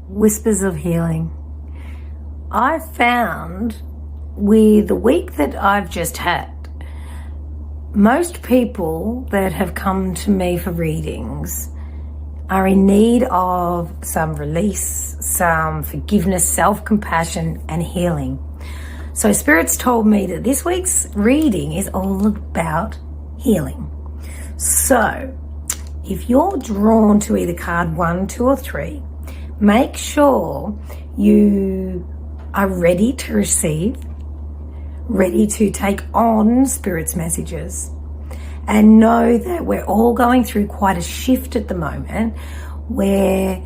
Whispers of healing. I found with the week that I've just had, most people that have come to me for readings are in need of some release, some forgiveness, self-compassion and healing. So Spirit's told me that this week's reading is all about healing. So if you're drawn to either card 1, 2 or 3, make sure you are ready to receive, ready to take on Spirit's messages, and know that we're all going through quite a shift at the moment where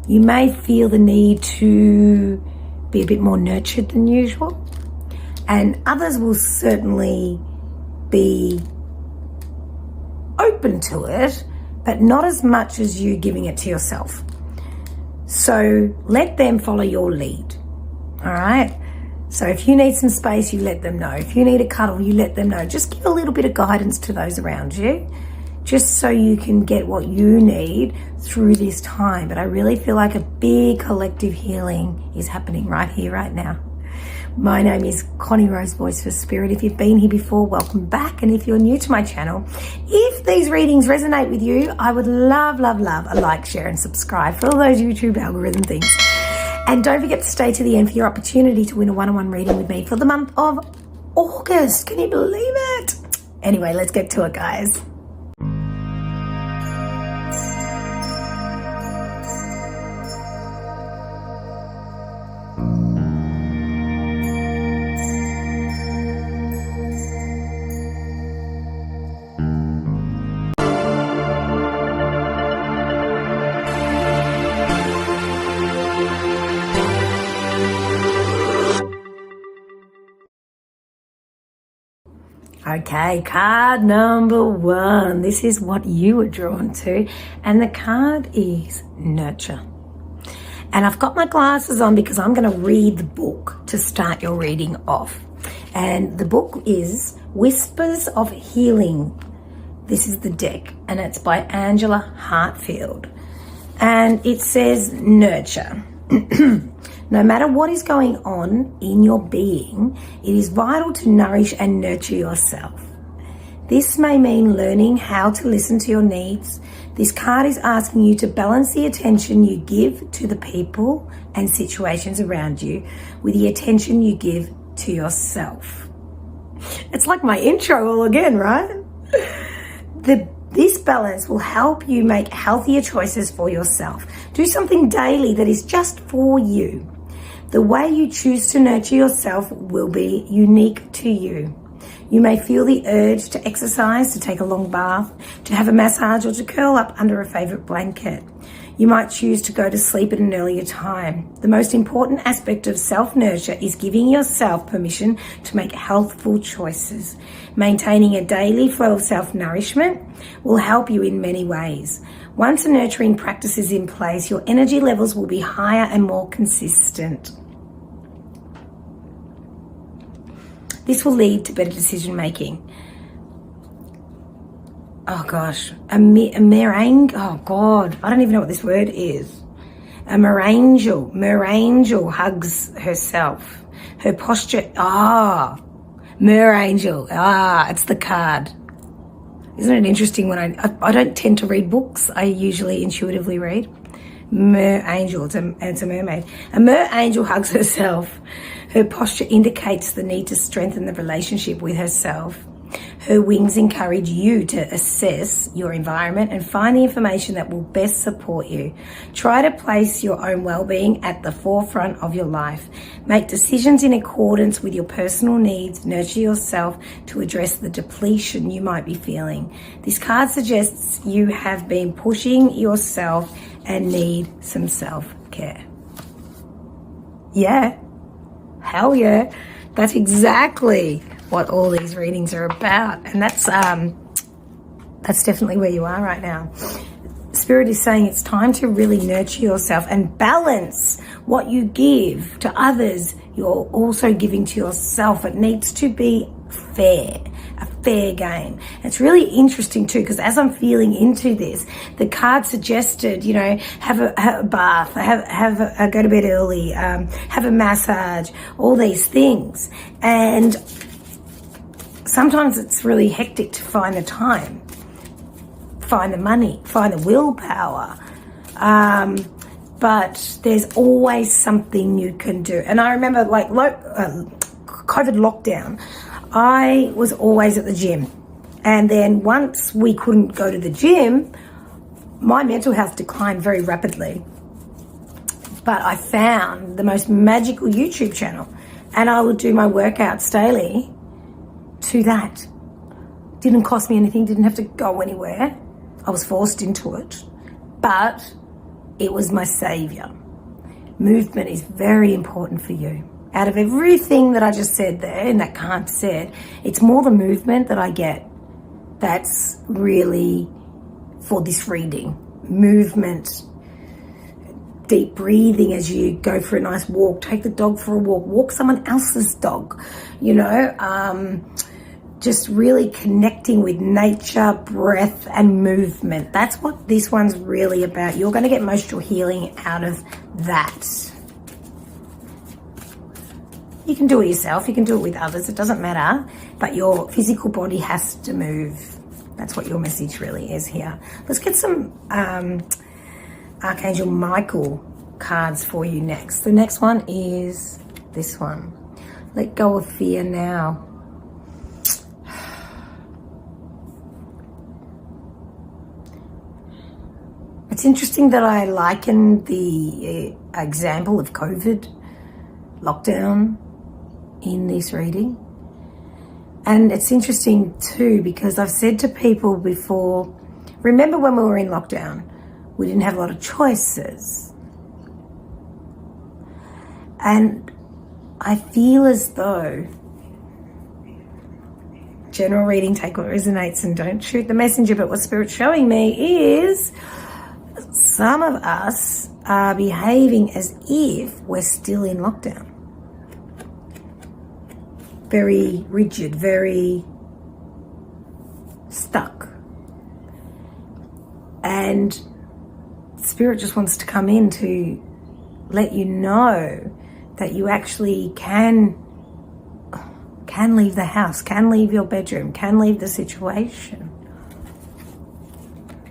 you may feel the need to be a bit more nurtured than usual, and others will certainly be open to it, but not as much as you giving it to yourself. So let them follow your lead, all right? So if you need some space, you let them know. If you need a cuddle, you let them know. Just give a little bit of guidance to those around you, just so you can get what you need through this time. But I really feel like a big collective healing is happening right here, right now. My name is Connie Rose, Voice for Spirit. If you've been here before, welcome back. And if you're new to my channel, if these readings resonate with you, I would love, love, love a like, share and subscribe for all those YouTube algorithm things. And don't forget to stay to the end for your opportunity to win a one-on-one reading with me for the month of August. Can you believe it? Anyway, let's get to it, guys. Okay, card number 1. This is what you were drawn to. And the card is Nurture. And I've got my glasses on because I'm going to read the book to start your reading off. And the book is Whispers of Healing. This is the deck, and it's by Angela Hartfield. And it says Nurture. No matter what is going on in your being, it is vital to nourish and nurture yourself. This may mean learning how to listen to your needs. This card is asking you to balance the attention you give to the people and situations around you with the attention you give to yourself. It's like my intro all again, right? This balance will help you make healthier choices for yourself. Do something daily that is just for you. The way you choose to nurture yourself will be unique to you. You may feel the urge to exercise, to take a long bath, to have a massage, or to curl up under a favorite blanket. You might choose to go to sleep at an earlier time. The most important aspect of self-nurture is giving yourself permission to make healthful choices. Maintaining a daily flow of self-nourishment will help you in many ways. Once a nurturing practice is in place, your energy levels will be higher and more consistent. This will lead to better decision making. Oh gosh, a meringue. Oh God, I don't even know what this word is. A merangel hugs herself. Her posture, merangel. It's the card. Isn't it interesting when I don't tend to read books. I usually intuitively read. Merangel, it's a mermaid. A merangel hugs herself. Her posture indicates the need to strengthen the relationship with herself. Her wings encourage you to assess your environment and find the information that will best support you. Try to place your own well-being at the forefront of your life. Make decisions in accordance with your personal needs. Nurture yourself to address the depletion you might be feeling. This card suggests you have been pushing yourself and need some self-care. Yeah. Hell yeah. That's exactly what all these readings are about. And that's definitely where you are right now. Spirit is saying it's time to really nurture yourself and balance what you give to others. You're also giving to yourself. It needs to be fair. a fair game. It's really interesting too, because as I'm feeling into this, the card suggested, you know, have a bath, go to bed early, have a massage, all these things. And sometimes it's really hectic to find the time, find the money, find the willpower. But there's always something you can do. And I remember like COVID lockdown, I was always at the gym. And then once we couldn't go to the gym, my mental health declined very rapidly. But I found the most magical YouTube channel, and I would do my workouts daily to that. Didn't cost me anything, didn't have to go anywhere. I was forced into it, but it was my savior. Movement is very important for you. Out of everything that I just said there in that card said, it's more the movement that I get that's really for this reading. Movement, deep breathing as you go for a nice walk, take the dog for a walk someone else's dog, you know, just really connecting with nature, breath, and movement. That's what this one's really about. You're going to get most of your healing out of that. You can do it yourself. You can do it with others. It doesn't matter. But your physical body has to move. That's what your message really is here. Let's get some Archangel Michael cards for you next. The next one is this one. Let go of fear now. It's interesting that I likened the example of COVID lockdown in this reading. And it's interesting too, because I've said to people before, remember when we were in lockdown, we didn't have a lot of choices. And I feel as though, general reading, take what resonates and don't shoot the messenger, but what Spirit's showing me is some of us are behaving as if we're still in lockdown. Very rigid, very stuck. And Spirit just wants to come in to let you know that you actually can leave the house, can leave your bedroom, can leave the situation,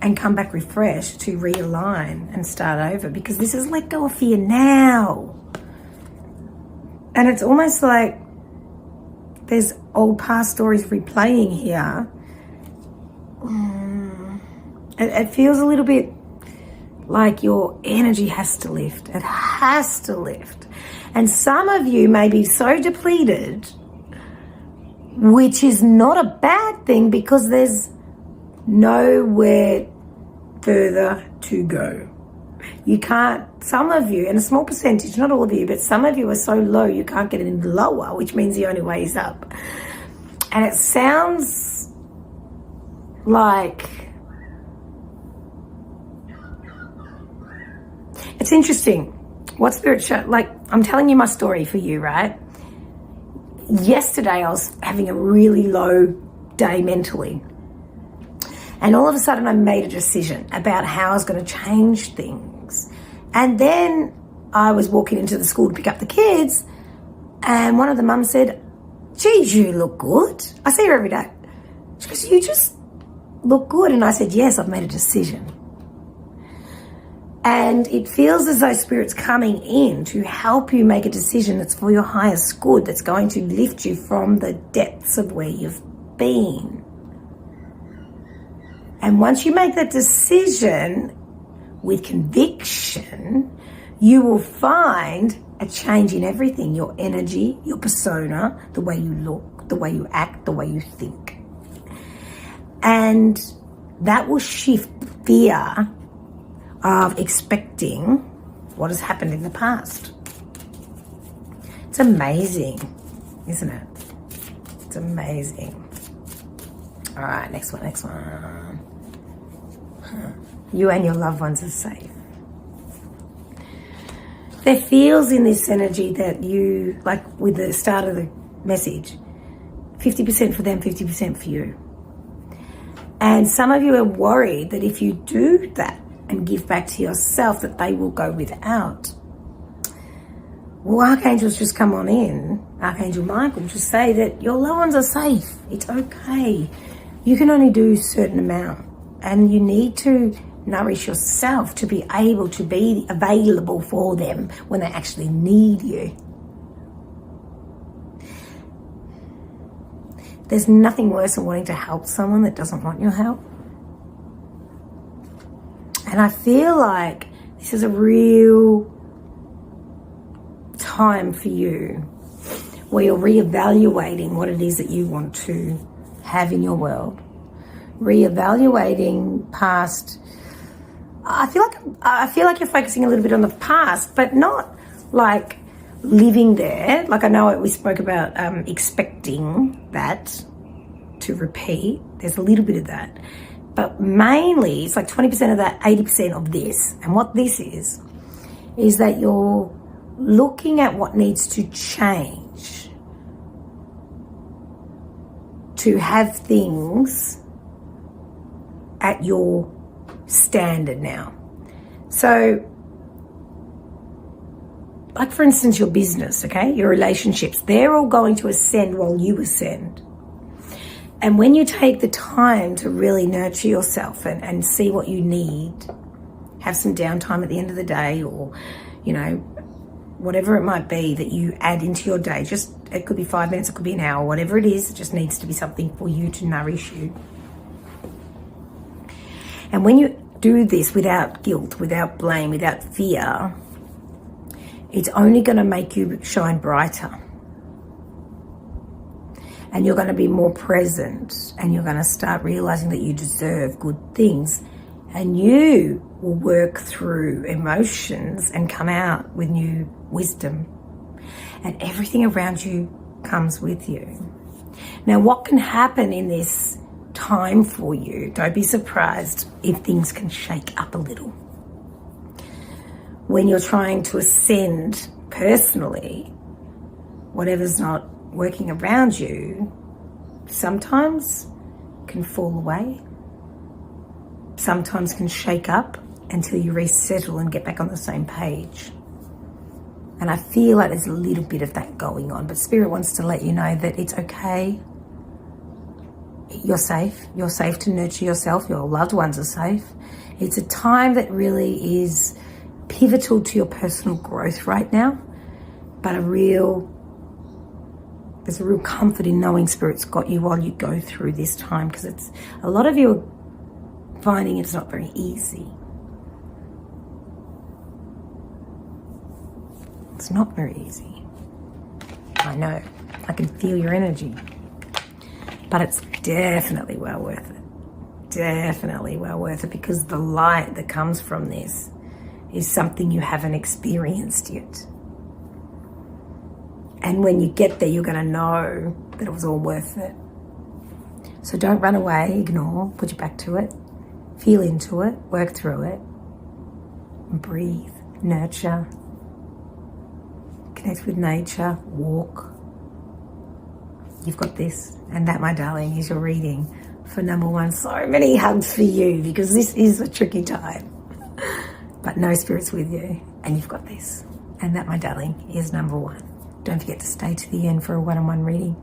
and come back refreshed to realign and start over, because this is let go of fear now. And it's almost like there's old past stories replaying here. It feels a little bit like your energy has to lift. It has to lift. And some of you may be so depleted, which is not a bad thing, because there's nowhere further to go. You can't, some of you, and a small percentage, not all of you, but some of you are so low you can't get any lower, which means the only way is up. And it sounds like, it's interesting. What Spirit showed, like, I'm telling you my story for you, right? Yesterday I was having a really low day mentally. And all of a sudden I made a decision about how I was going to change things. And then I was walking into the school to pick up the kids, and one of the mums said, "Geez, you look good." I see her every day. She goes, "You just look good." And I said, "Yes, I've made a decision." And it feels as though Spirit's coming in to help you make a decision that's for your highest good, that's going to lift you from the depths of where you've been. And once you make that decision with conviction, you will find a change in everything, your energy, your persona, the way you look, the way you act, the way you think. And that will shift fear of expecting what has happened in the past. It's amazing, isn't it? It's amazing. All right, next one. You and your loved ones are safe. There feels in this energy that you, like with the start of the message, 50% for them, 50% for you. And some of you are worried that if you do that and give back to yourself, that they will go without. Well, archangels just come on in. Archangel Michael just say that your loved ones are safe. It's okay. You can only do a certain amount, and you need to nourish yourself to be able to be available for them when they actually need you. There's nothing worse than wanting to help someone that doesn't want your help. And I feel like this is a real time for you where you're reevaluating what it is that you want to have in your world. Reevaluating past. I feel like you're focusing a little bit on the past, but not like living there. Like I know we spoke about expecting that to repeat. There's a little bit of that. But mainly it's like 20% of that, 80% of this. And what this is that you're looking at what needs to change to have things at your standard now. So, like for instance, your business, okay, your relationships, they're all going to ascend while you ascend. And when you take the time to really nurture yourself and see what you need, have some downtime at the end of the day, or, you know, whatever it might be that you add into your day, just, it could be 5 minutes, it could be an hour, whatever it is, it just needs to be something for you to nourish you. And when you do this without guilt, without blame, without fear, it's only going to make you shine brighter. And you're going to be more present, and you're going to start realizing that you deserve good things, and you will work through emotions and come out with new wisdom, and everything around you comes with you. Now, what can happen in this time for you, don't be surprised if things can shake up a little. When you're trying to ascend personally, whatever's not working around you sometimes can fall away, sometimes can shake up until you resettle and get back on the same page. And I feel like there's a little bit of that going on, but Spirit wants to let you know that it's okay. You're safe. You're safe to nurture yourself. Your loved ones are safe. It's a time that really is pivotal to your personal growth right now, but there's a real comfort in knowing Spirit's got you while you go through this time, because it's a lot of you are finding it's not very easy. It's not very easy. I know. I can feel your energy. But it's definitely well worth it. Definitely well worth it, because the light that comes from this is something you haven't experienced yet. And when you get there, you're going to know that it was all worth it. So don't run away, ignore, put your back to it, feel into it, work through it, and breathe, nurture, connect with nature, walk. You've got this. And that, my darling, is your reading for number one. So many hugs for you, because this is a tricky time. But no, Spirit's with you, and you've got this. And that, my darling, is number one. Don't forget to stay to the end for a one-on-one reading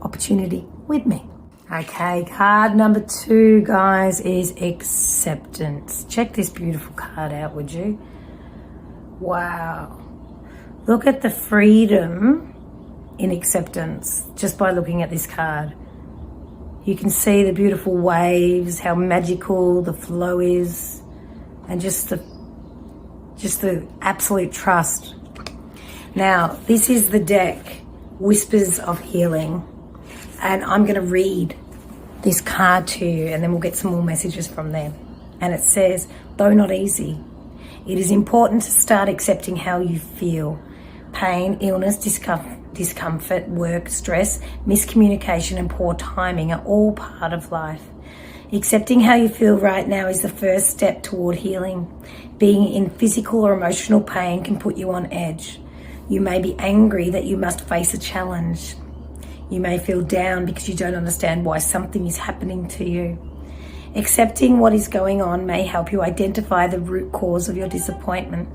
opportunity with me. Okay, card number 2, guys, is acceptance. Check this beautiful card out, would you? Wow. Look at the freedom in acceptance just by looking at this card. You can see the beautiful waves, how magical the flow is, and just the absolute trust. Now, this is the deck, Whispers of Healing, and I'm going to read this card to you, and then we'll get some more messages from them. And it says, though not easy, it is important to start accepting how you feel. Pain, illness, discomfort, work, stress, miscommunication, and poor timing are all part of life. Accepting how you feel right now is the first step toward healing. Being in physical or emotional pain can put you on edge. You may be angry that you must face a challenge. You may feel down because you don't understand why something is happening to you. Accepting what is going on may help you identify the root cause of your disappointment.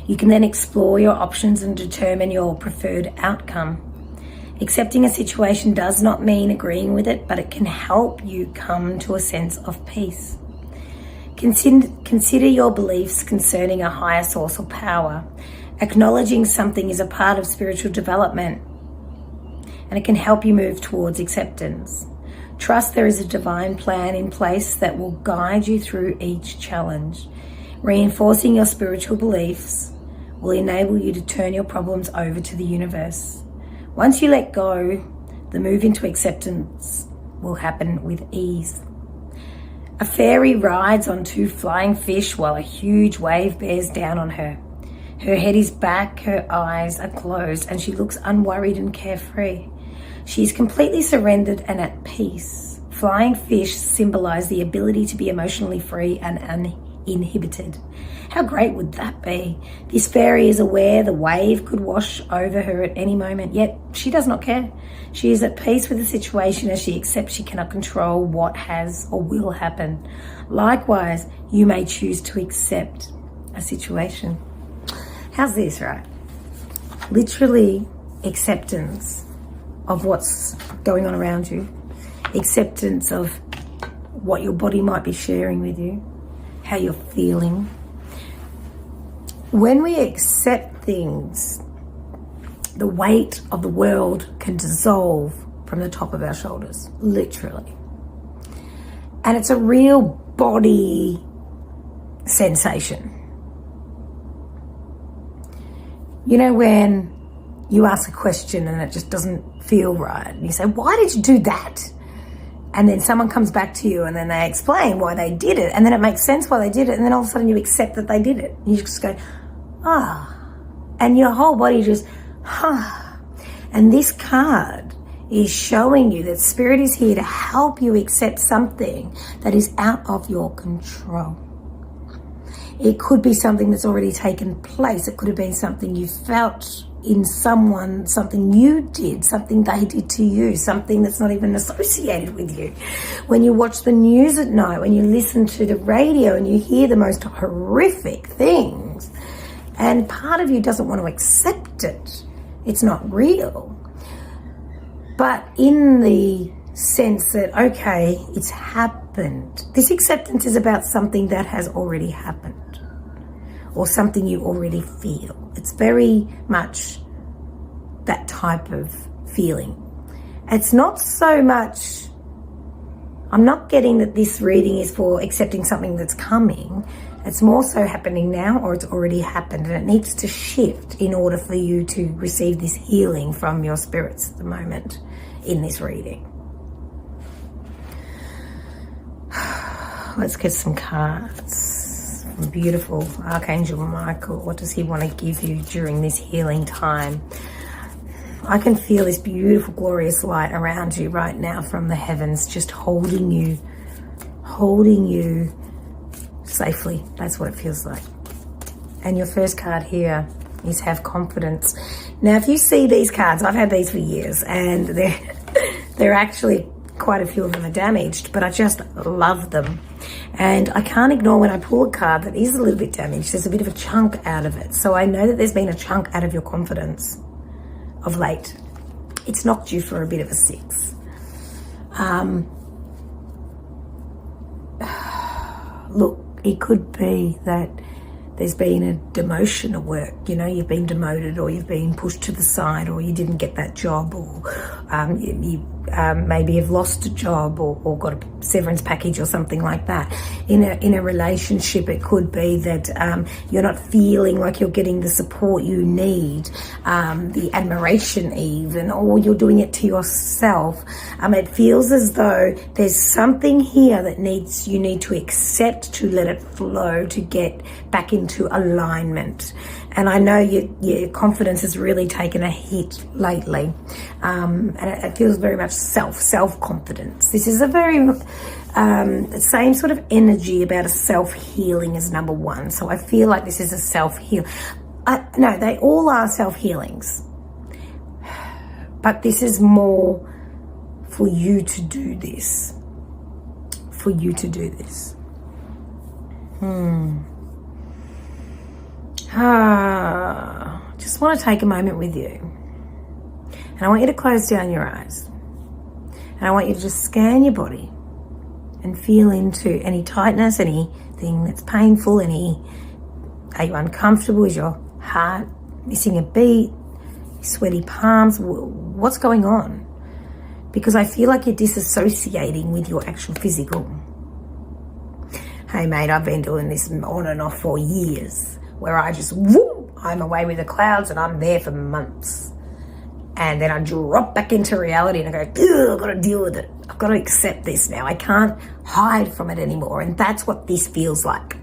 You can then explore your options and determine your preferred outcome. Accepting a situation does not mean agreeing with it, but it can help you come to a sense of peace. Consider your beliefs concerning a higher source or power. Acknowledging something is a part of spiritual development, and it can help you move towards acceptance. Trust there is a divine plan in place that will guide you through each challenge. Reinforcing your spiritual beliefs will enable you to turn your problems over to the universe. Once you let go, the move into acceptance will happen with ease. A fairy rides on 2 flying fish while a huge wave bears down on her. Her head is back, her eyes are closed, and she looks unworried and carefree. She is completely surrendered and at peace. Flying fish symbolize the ability to be emotionally free and uninhibited. How great would that be? This fairy is aware the wave could wash over her at any moment, yet she does not care. She is at peace with the situation as she accepts she cannot control what has or will happen. Likewise, you may choose to accept a situation. How's this, right? Literally acceptance of what's going on around you. Acceptance of what your body might be sharing with you, how you're feeling. When we accept things, the weight of the world can dissolve from the top of our shoulders, literally. And it's a real body sensation. You know, when you ask a question and it just doesn't feel right, and you say, why did you do that? And then someone comes back to you and then they explain why they did it, and then it makes sense why they did it, and then all of a sudden you accept that they did it. You just go, and your whole body just, And this card is showing you that Spirit is here to help you accept something that is out of your control. It could be something that's already taken place. It could have been something you felt in someone, something you did, something they did to you, something that's not even associated with you. When you watch the news at night, when you listen to the radio and you hear the most horrific things, and part of you doesn't want to accept it. It's not real. But in the sense that, okay, it's happened. This acceptance is about something that has already happened, or something you already feel. It's very much that type of feeling. It's not so much, I'm not getting that this reading is for accepting something that's coming. It's more so happening now, or it's already happened, and it needs to shift in order for you to receive this healing from your spirits at the moment in this reading. Let's get some cards. Beautiful Archangel Michael. What does he want to give you during this healing time? I can feel this beautiful, glorious light around you right now from the heavens, just holding you safely. That's what it feels like. And your first card here is have confidence. Now, if you see these cards, I've had these for years, and they're actually, quite a few of them are damaged, but I just love them. And I can't ignore when I pull a card that is a little bit damaged. There's a bit of a chunk out of it. So I know that there's been a chunk out of your confidence of late. It's knocked you for a bit of a 6. Look, it could be that there's been a demotion at work. You know, you've been demoted, or you've been pushed to the side, or you didn't get that job, or you maybe have lost a job, or got a severance package or something like that. In a relationship, it could be that you're not feeling like you're getting the support you need, the admiration even, or you're doing it to yourself. It feels as though there's something here that you need to accept, to let it flow, to get back into alignment. And I know your confidence has really taken a hit lately, and it feels very much self-confidence. This is a very same sort of energy about a self-healing as number 1. So I feel like this is a self-heal. No, they all are self-healings. But this is more for you to do this. For you to do this. Just want to take a moment with you. And I want you to close down your eyes. And I want you to just scan your body and feel into any tightness, anything that's painful, are you uncomfortable? Is your heart missing a beat? Sweaty palms? What's going on? Because I feel like you're disassociating with your actual physical. Hey mate, I've been doing this on and off for years, where I just, I'm away with the clouds and I'm there for months. And then I drop back into reality and I go, I've got to deal with it. I've got to accept this now. I can't hide from it anymore. And that's what this feels like.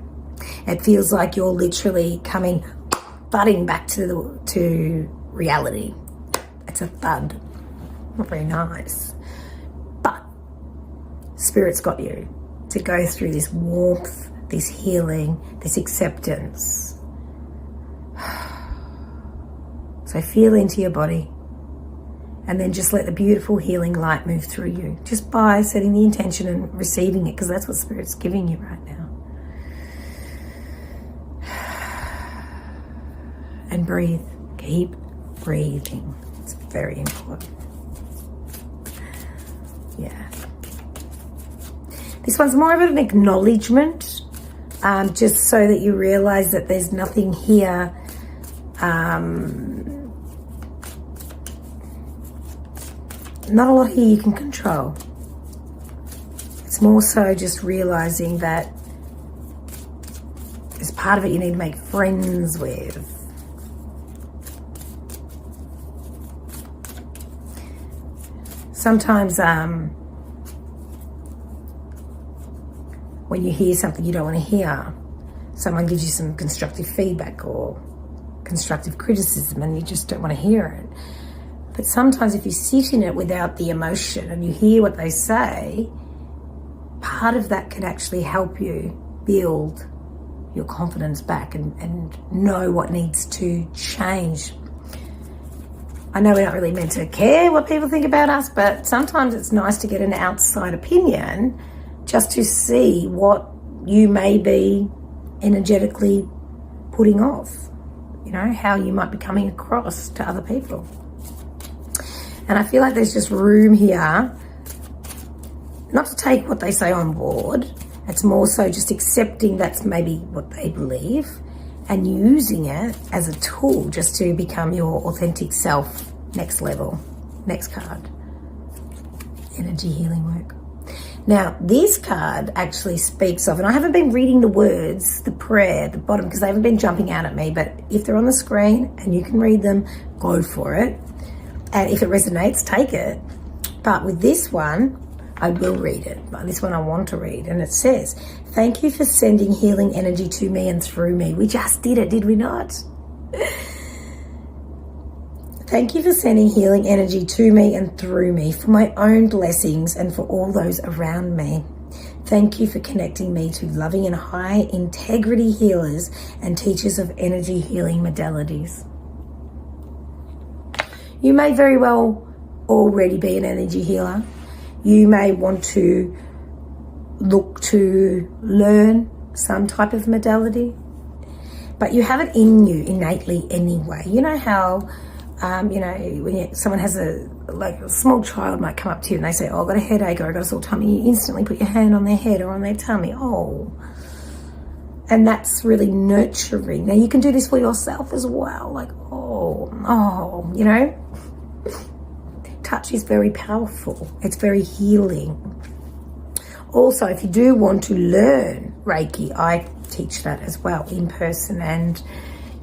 It feels like you're literally thudding back to reality. It's a thud. Not very nice. But Spirit's got you to go through this warmth, this healing, this acceptance. So feel into your body. And then just let the beautiful healing light move through you. Just by setting the intention and receiving it, because that's what Spirit's giving you right now. And breathe. Keep breathing. It's very important. Yeah. This one's more of an acknowledgement, just so that you realize that there's nothing here not a lot here you can control. It's more so just realizing that there's part of it you need to make friends with. Sometimes when you hear something you don't want to hear, someone gives you some constructive feedback or constructive criticism and you just don't want to hear it. But sometimes if you sit in it without the emotion and you hear what they say, part of that can actually help you build your confidence back and know what needs to change. I know we're not really meant to care what people think about us, but sometimes it's nice to get an outside opinion just to see what you may be energetically putting off, how you might be coming across to other people. And I feel like there's just room here not to take what they say on board. It's more so just accepting that's maybe what they believe and using it as a tool just to become your authentic self. Next level. Next card. Energy healing work. Now, this card actually speaks of, and I haven't been reading the words, the prayer at the bottom, because they haven't been jumping out at me, but if they're on the screen and you can read them, go for it. And if it resonates, take it. But with this one, I will read it. But this one I want to read. And it says, thank you for sending healing energy to me and through me. We just did it, did we not? Thank you for sending healing energy to me and through me for my own blessings and for all those around me. Thank you for connecting me to loving and high integrity healers and teachers of energy healing modalities. You may very well already be an energy healer. You may want to look to learn some type of modality, but you have it in you innately anyway. You know how, when someone has a small child might come up to you and they say, oh, I've got a headache or I've got a sore tummy, you instantly put your hand on their head or on their tummy. Oh, and that's really nurturing. Now you can do this for yourself as well. Touch is very powerful. It's very healing. Also, if you do want to learn Reiki, I teach that as well in person, and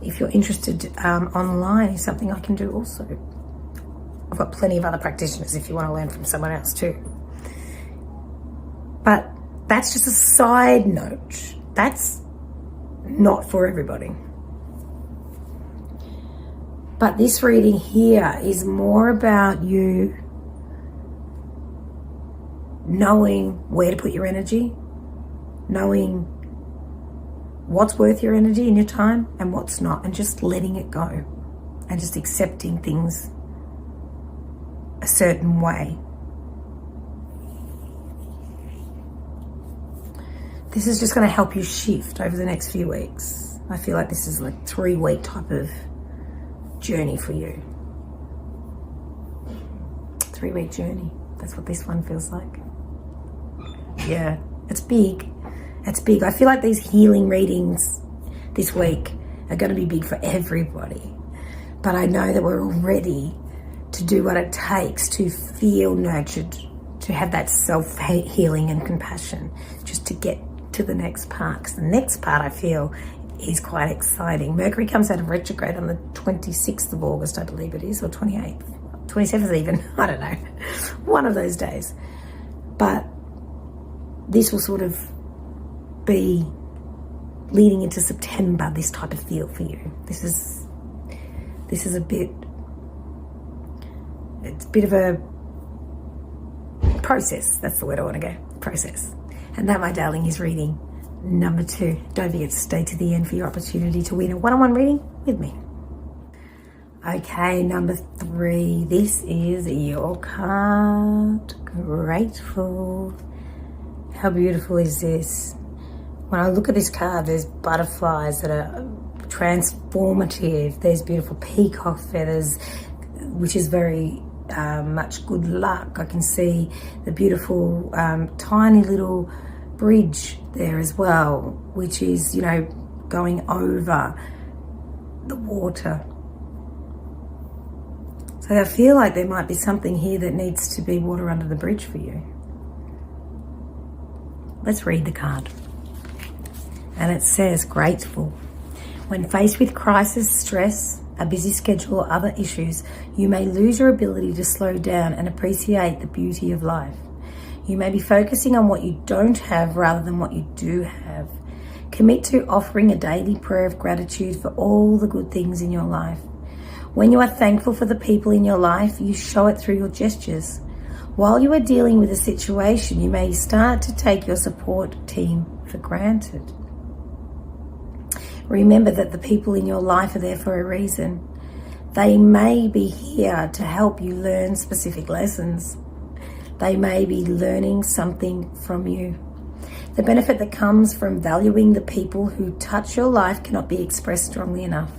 if you're interested online is something I can do also. I've got plenty of other practitioners if you want to learn from someone else too. But that's just a side note. That's not for everybody. But this reading here is more about you knowing where to put your energy, knowing what's worth your energy and your time and what's not, and just letting it go and just accepting things a certain way. This is just going to help you shift over the next few weeks. I feel like this is like a 3-week type of journey for you. 3-week journey. That's what this one feels like. Yeah, it's big. It's big. I feel like these healing readings this week are going to be big for everybody. But I know that we're all ready to do what it takes to feel nurtured, to have that self-healing and compassion, just to get to the next part. Because the next part, I feel, is quite exciting. Mercury comes out of retrograde on the 26th of August, I believe it is, or 28th, 27th even, I don't know, one of those days. But this will sort of be leading into September, this type of feel for you. This is a bit, it's a bit of a process. That's the word I want to go, process. And that, my darling, is reading number 2. Don't forget to stay to the end for your opportunity to win a one-on-one reading with me. Okay, number 3. This is your card. Grateful. How beautiful is this? When I look at this card, there's butterflies that are transformative. There's beautiful peacock feathers, which is very much good luck. I can see the beautiful tiny little bridge there as well, which is, you know, going over the water. So I feel like there might be something here that needs to be water under the bridge for you. Let's read the card. And it says, grateful. When faced with crisis, stress, a busy schedule or other issues, you may lose your ability to slow down and appreciate the beauty of life. You may be focusing on what you don't have rather than what you do have. Commit to offering a daily prayer of gratitude for all the good things in your life. When you are thankful for the people in your life, you show it through your gestures. While you are dealing with a situation, you may start to take your support team for granted. Remember that the people in your life are there for a reason. They may be here to help you learn specific lessons. They may be learning something from you. The benefit that comes from valuing the people who touch your life cannot be expressed strongly enough.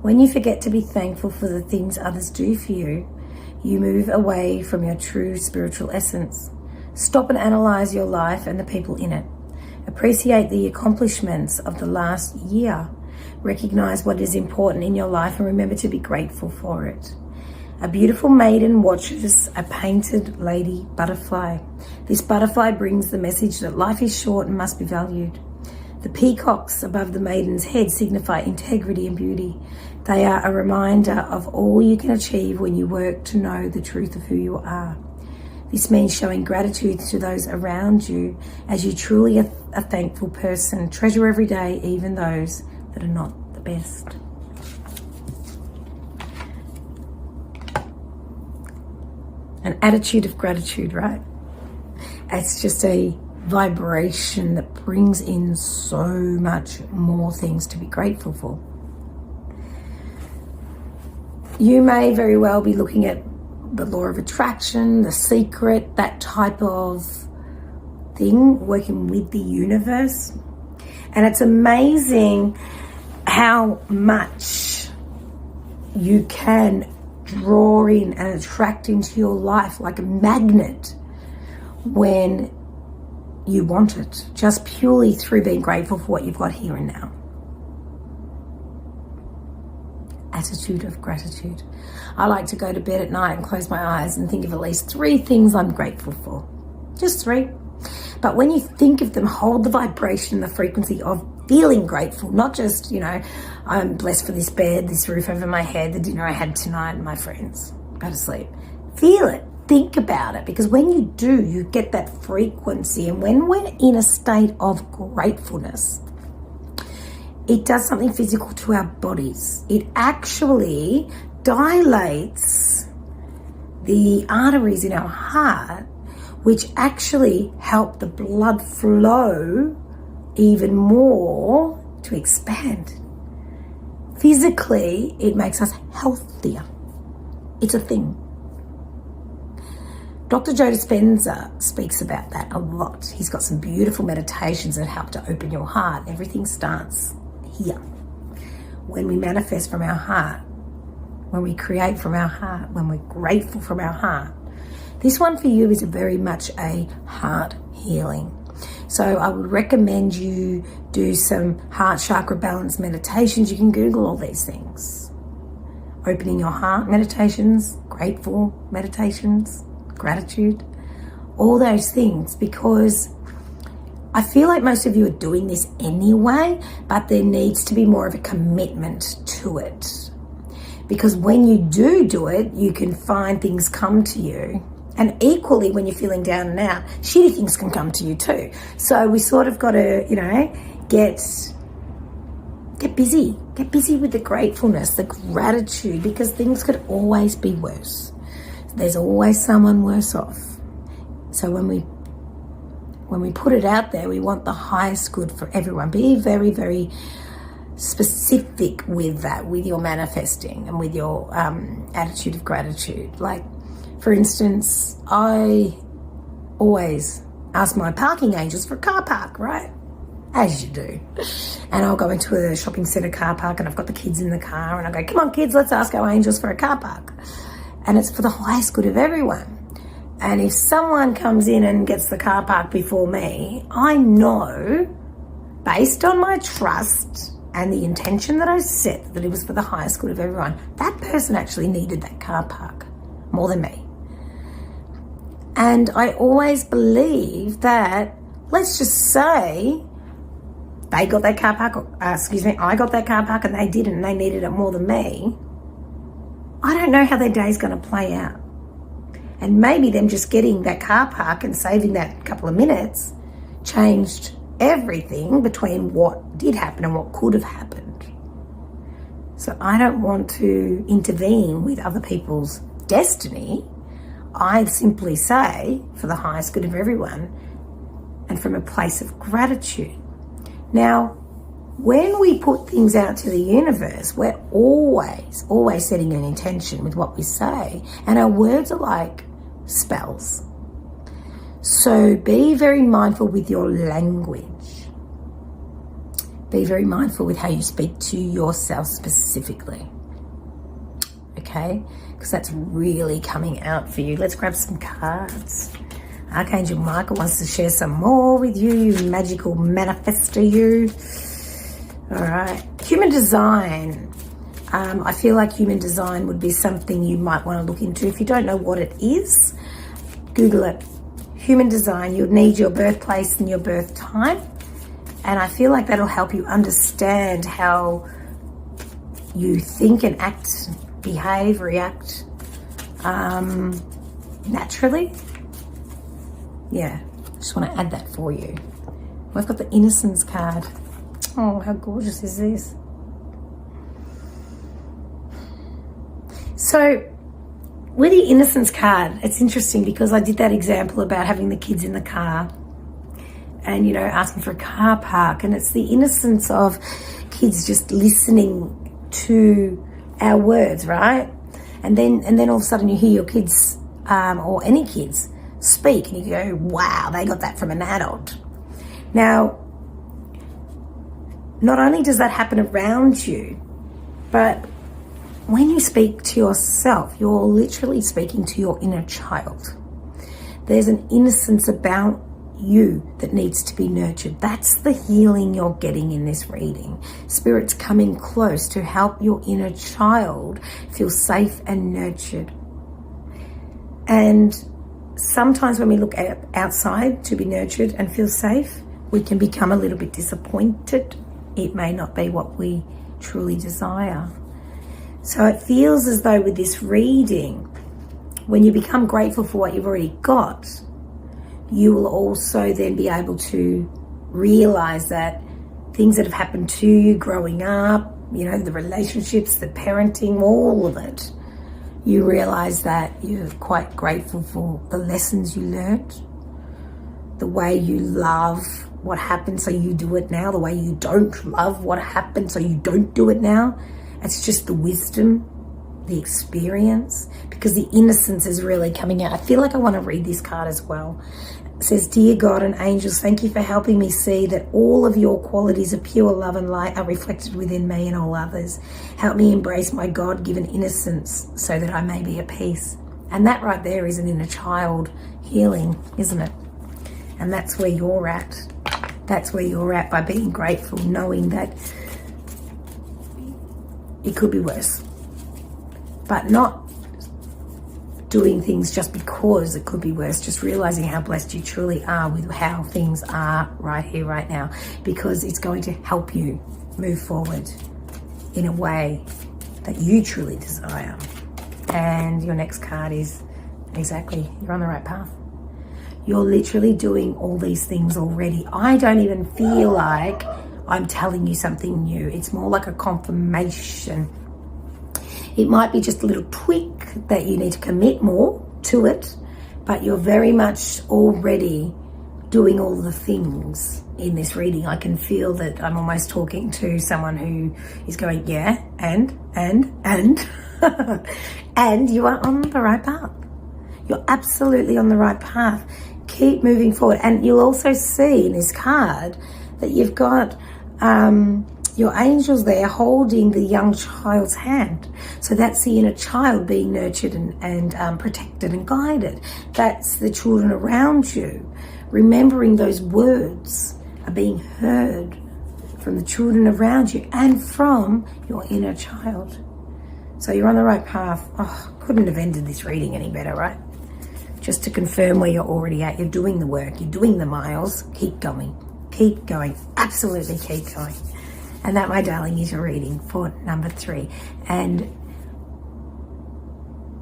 When you forget to be thankful for the things others do for you, you move away from your true spiritual essence. Stop and analyze your life and the people in it. Appreciate the accomplishments of the last year. Recognize what is important in your life and remember to be grateful for it. A beautiful maiden watches a painted lady butterfly. This butterfly brings the message that life is short and must be valued. The peacocks above the maiden's head signify integrity and beauty. They are a reminder of all you can achieve when you work to know the truth of who you are. This means showing gratitude to those around you as you truly are a thankful person. Treasure every day, even those that are not the best. An attitude of gratitude, right? It's just a vibration that brings in so much more things to be grateful for. You may very well be looking at the law of attraction, the secret, that type of thing, working with the universe. And it's amazing how much you can draw in and attract into your life like a magnet when you want it, just purely through being grateful for what you've got here and now. Attitude of gratitude. I like to go to bed at night and close my eyes and think of at least 3 things I'm grateful for. Just 3. But when you think of them, hold the vibration, the frequency of feeling grateful, not just, you know, I'm blessed for this bed, this roof over my head, the dinner I had tonight, and my friends. Go to sleep. Feel it. Think about it. Because when you do, you get that frequency. And when we're in a state of gratefulness, it does something physical to our bodies. It actually dilates the arteries in our heart, which actually help the blood flow even more to expand. Physically, it makes us healthier. It's a thing. Dr. Joe Dispenza speaks about that a lot. He's got some beautiful meditations that help to open your heart. Everything starts here. When we manifest from our heart, when we create from our heart, when we're grateful from our heart. This one for you is very much a heart healing. So I would recommend you do some heart chakra balance meditations. You can Google all these things. Opening your heart meditations, grateful meditations, gratitude, all those things, because I feel like most of you are doing this anyway, but there needs to be more of a commitment to it. Because when you do it, you can find things come to you. And equally, when you're feeling down and out, shitty things can come to you too. So we sort of got to, get busy. Get busy with the gratefulness, the gratitude, because things could always be worse. There's always someone worse off. So when we put it out there, we want the highest good for everyone. Be very, very specific with that, with your manifesting and with your attitude of gratitude. Like, for instance, I always ask my parking angels for a car park, right? As you do. And I'll go into a shopping centre car park and I've got the kids in the car and I go, come on kids, let's ask our angels for a car park. And it's for the highest good of everyone. And if someone comes in and gets the car park before me, I know, based on my trust and the intention that I set, that it was for the highest good of everyone, that person actually needed that car park more than me. And I always believe that, let's just say, they got that car park, I got that car park and they didn't, and they needed it more than me. I don't know how their day's going to play out. And maybe them just getting that car park and saving that couple of minutes changed everything between what did happen and what could have happened. So I don't want to intervene with other people's destiny. I simply say, for the highest good of everyone, and from a place of gratitude. Now, when we put things out to the universe, we're always setting an intention with what we say, and our words are like spells. So be very mindful with your language. Be very mindful with how you speak to yourself specifically. Okay? Because that's really coming out for you. Let's grab some cards. Archangel Michael wants to share some more with you, you magical manifester you. All right. Human design. I feel like human design would be something you might want to look into. If you don't know what it is, Google it. Human design. You'll need your birthplace and your birth time. And I feel like that'll help you understand how you think and act, behave, react naturally. Yeah, just want to add that for you. I've got the Innocence card. Oh, how gorgeous is this? So with the Innocence card, it's interesting because I did that example about having the kids in the car and, asking for a car park. And it's the innocence of kids just listening to our words, right? And then all of a sudden you hear your kids or any kids speak and you go, wow, they got that from an adult. Now, not only does that happen around you, but when you speak to yourself, you're literally speaking to your inner child. There's an innocence about you that needs to be nurtured. That's the healing you're getting in this reading. Spirit's coming close to help your inner child feel safe and nurtured. And sometimes when we look outside to be nurtured and feel safe, we can become a little bit disappointed. It may not be what we truly desire. So it feels as though with this reading, when you become grateful for what you've already got, you will also then be able to realize that things that have happened to you growing up, the relationships, the parenting, all of it, you realize that you're quite grateful for the lessons you learned, the way you love what happened so you do it now, the way you don't love what happened so you don't do it now. It's just the wisdom, the experience, because the innocence is really coming out. I feel like I want to read this card as well. It says, Dear God and angels, thank you for helping me see that all of your qualities of pure love and light are reflected within me and all others. Help me embrace my God-given innocence so that I may be at peace. And that right there is an inner child healing, isn't it? And that's where you're at. That's where you're at, by being grateful, knowing that it could be worse. But not doing things just because it could be worse, just realizing how blessed you truly are with how things are right here, right now, because it's going to help you move forward in a way that you truly desire. And your next card is exactly, you're on the right path. You're literally doing all these things already. I don't even feel like I'm telling you something new. It's more like a confirmation. It might be just a little tweak that you need to commit more to it, but you're very much already doing all the things in this reading. I can feel that I'm almost talking to someone who is going, yeah, and, and you are on the right path. You're absolutely on the right path. Keep moving forward. And you'll also see in this card that you've got your angels there holding the young child's hand. So that's the inner child being nurtured and protected and guided. That's the children around you. Remembering those words are being heard from the children around you and from your inner child. So you're on the right path. Oh, couldn't have ended this reading any better, right? Just to confirm where you're already at. You're doing the work. You're doing the miles. Keep going. Keep going. Absolutely keep going. And that, my darling, is your reading for number 3. And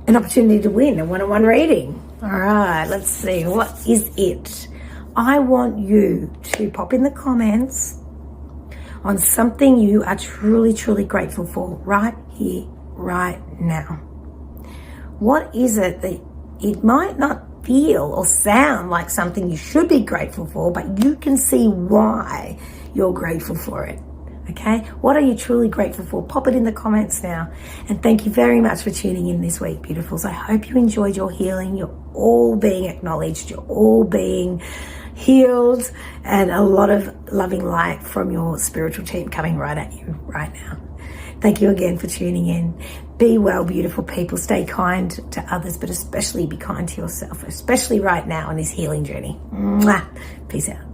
an opportunity to win a one-on-one reading. All right, let's see. What is it? I want you to pop in the comments on something you are truly, truly grateful for right here, right now. What is it that it might not feel or sound like something you should be grateful for, but you can see why you're grateful for it? Okay, what are you truly grateful for? Pop it in the comments now. And thank you very much for tuning in this week, beautifuls. I hope you enjoyed your healing. You're all being acknowledged. You're all being healed, and a lot of loving light from your spiritual team coming right at you right now. Thank you again for tuning in. Be well, beautiful people. Stay kind to others, but especially be kind to yourself, especially right now in this healing journey. Mwah. Peace out.